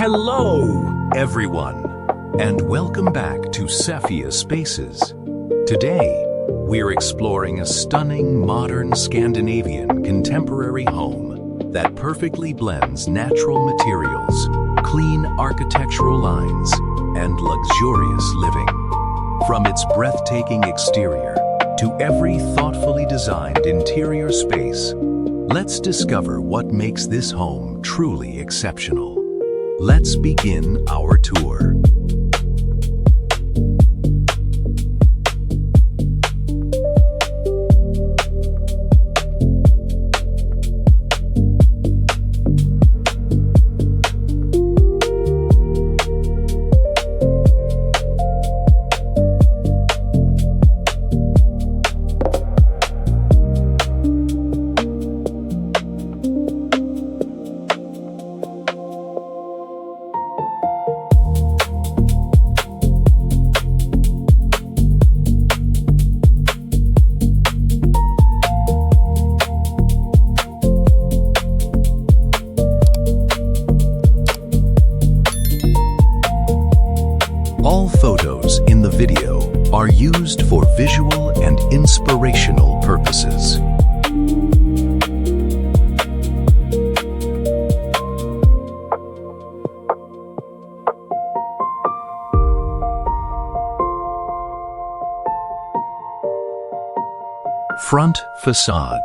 Hello, everyone, and welcome back to Sephia Spaces. Today, we're exploring a stunning modern Scandinavian contemporary home that perfectly blends natural materials, clean architectural lines, and luxurious living. From its breathtaking exterior to every thoughtfully designed interior space, let's discover what makes this home truly exceptional. Let's begin our tour. All photos in the video are used for visual and inspirational purposes. Front facade.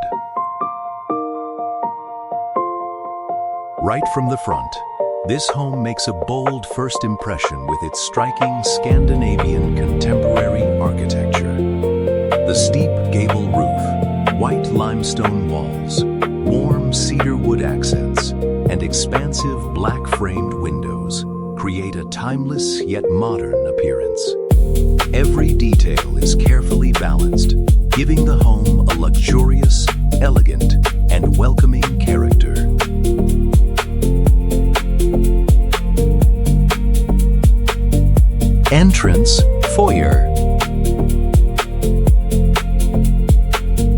Right from the front, this home makes a bold first impression with its striking Scandinavian contemporary architecture. The steep gable roof, white limestone walls, warm cedar wood accents, and expansive black-framed windows create a timeless yet modern appearance. Every detail is carefully balanced, giving the home a luxurious, elegant, and welcoming character. Entrance, foyer.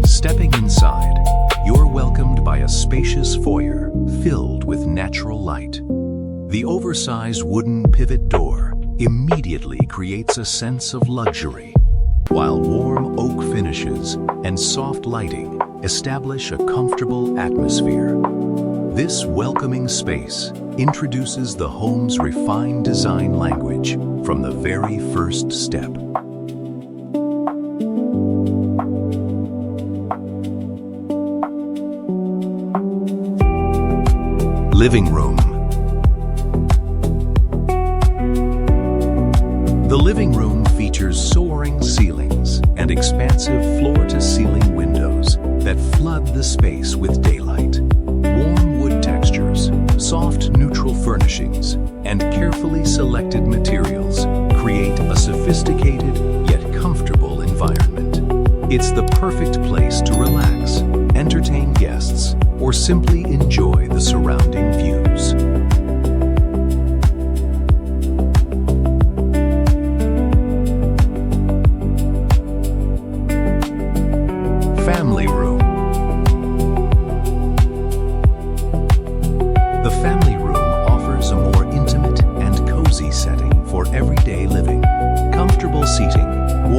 Stepping inside, you're welcomed by a spacious foyer filled with natural light. The oversized wooden pivot door immediately creates a sense of luxury, while warm oak finishes and soft lighting establish a comfortable atmosphere. This welcoming space introduces the home's refined design language from the very first step. Living room. The living room features soaring ceilings and expansive floor-to-ceiling windows that flood the space with daylight. Warm wood textures, soft neutral furnishings, and carefully selected materials create a sophisticated yet comfortable environment. It's the perfect place to relax, entertain guests, or simply enjoy the surrounding views. Family room. The family room offers a more intimate and cozy setting for everyday living. Comfortable seating,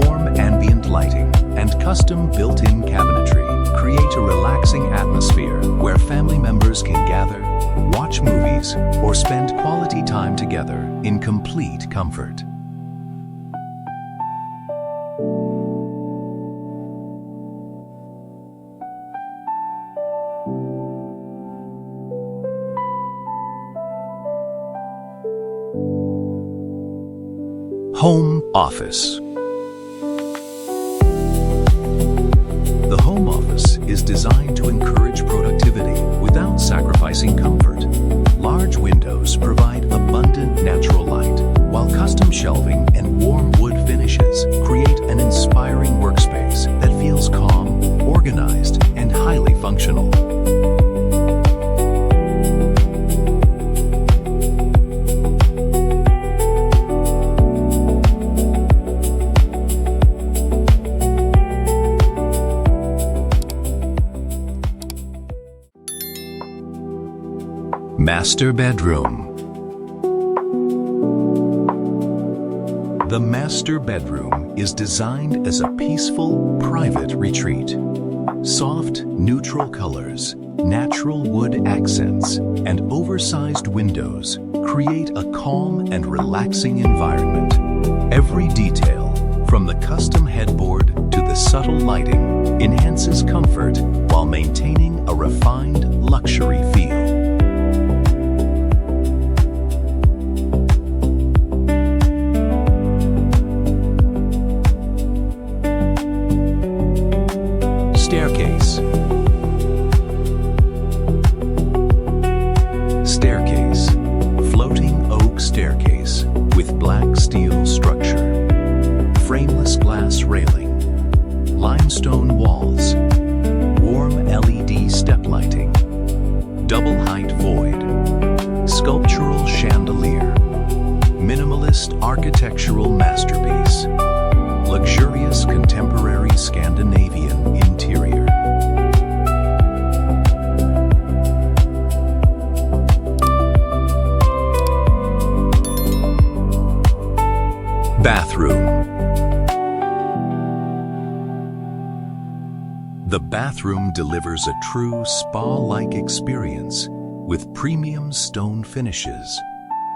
warm ambient lighting, and custom built-in cabinetry create a relaxing atmosphere where family members can gather, watch movies, or spend quality time together in complete comfort. Home office. The home office is designed to encourage productivity without sacrificing comfort. Large windows provide abundant natural light, while custom shelving and warm wood finishes create an inspiring workspace that feels calm, organized, and highly functional. Master bedroom. The master bedroom is designed as a peaceful, private retreat. Soft, neutral colors, natural wood accents, and oversized windows create a calm and relaxing environment. Every detail, from the custom headboard to the subtle lighting, enhances comfort while maintaining a refined luxury feel. Staircase. Staircase. Floating oak staircase with black steel structure. Frameless glass railing. Limestone walls. Warm LED step lighting. Double height void. Sculptural chandelier. Minimalist architectural masterpiece. Luxurious contemporary Scandinavian interior. Bathroom. The bathroom delivers a true spa-like experience with premium stone finishes,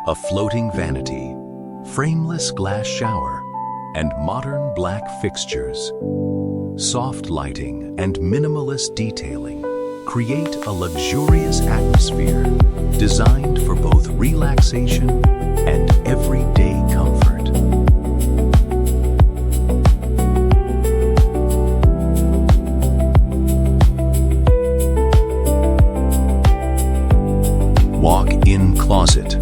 a floating vanity, frameless glass shower, and modern black fixtures. Soft lighting and minimalist detailing create a luxurious atmosphere designed for both relaxation and everyday comfort. Walk-in closet.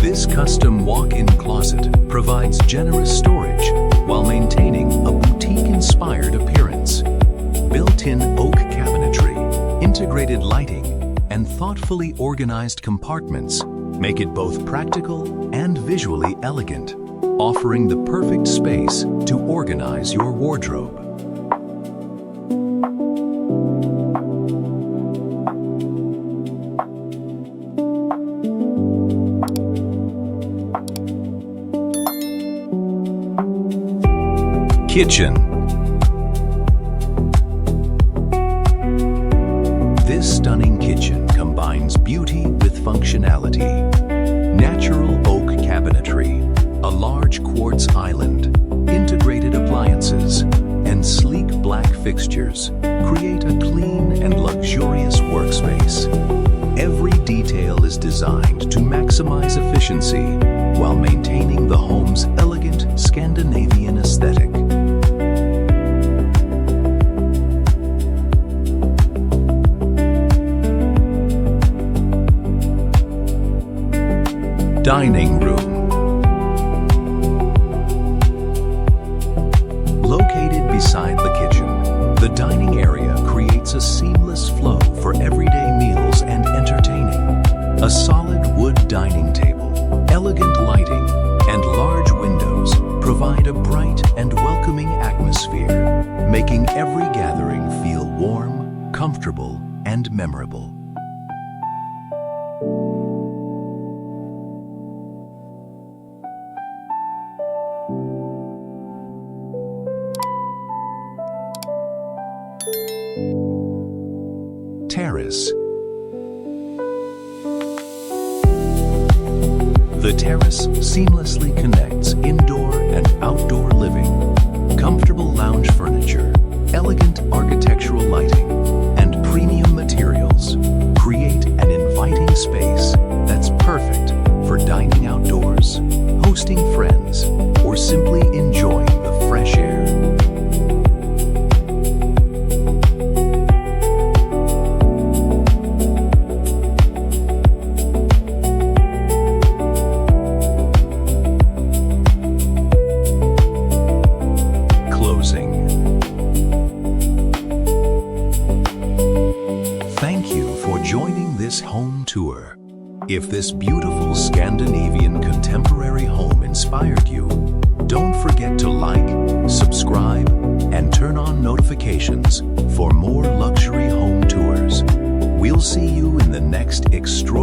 This custom walk-in closet provides generous storage while maintaining a boutique-inspired appearance. Built-in oak cabinetry, integrated lighting, and thoughtfully organized compartments make it both practical and visually elegant, offering the perfect space to organize your wardrobe. Kitchen. This stunning kitchen combines beauty with functionality. Natural oak cabinetry, a large quartz island, integrated appliances, and sleek black fixtures create a clean and luxurious workspace. Every detail is designed to maximize efficiency while maintaining the home's elegant Scandinavian aesthetic. Dining room. Located beside the kitchen, the dining area creates a seamless flow for everyday meals and entertaining. A solid wood dining table, elegant lighting, and large windows provide a bright and welcoming atmosphere, making every gathering feel warm, comfortable, and memorable. Terrace. The terrace seamlessly connects indoor and outdoor living. Comfortable lounge furniture, elegant architectural lighting, and premium materials create an inviting space that's perfect for dining outdoors, hosting friends, or simply enjoying the fresh air. Thank you for joining this home tour. If this beautiful Scandinavian contemporary home inspired you, don't forget to like, subscribe, and turn on notifications for more luxury home tours. We'll see you in the next extraordinary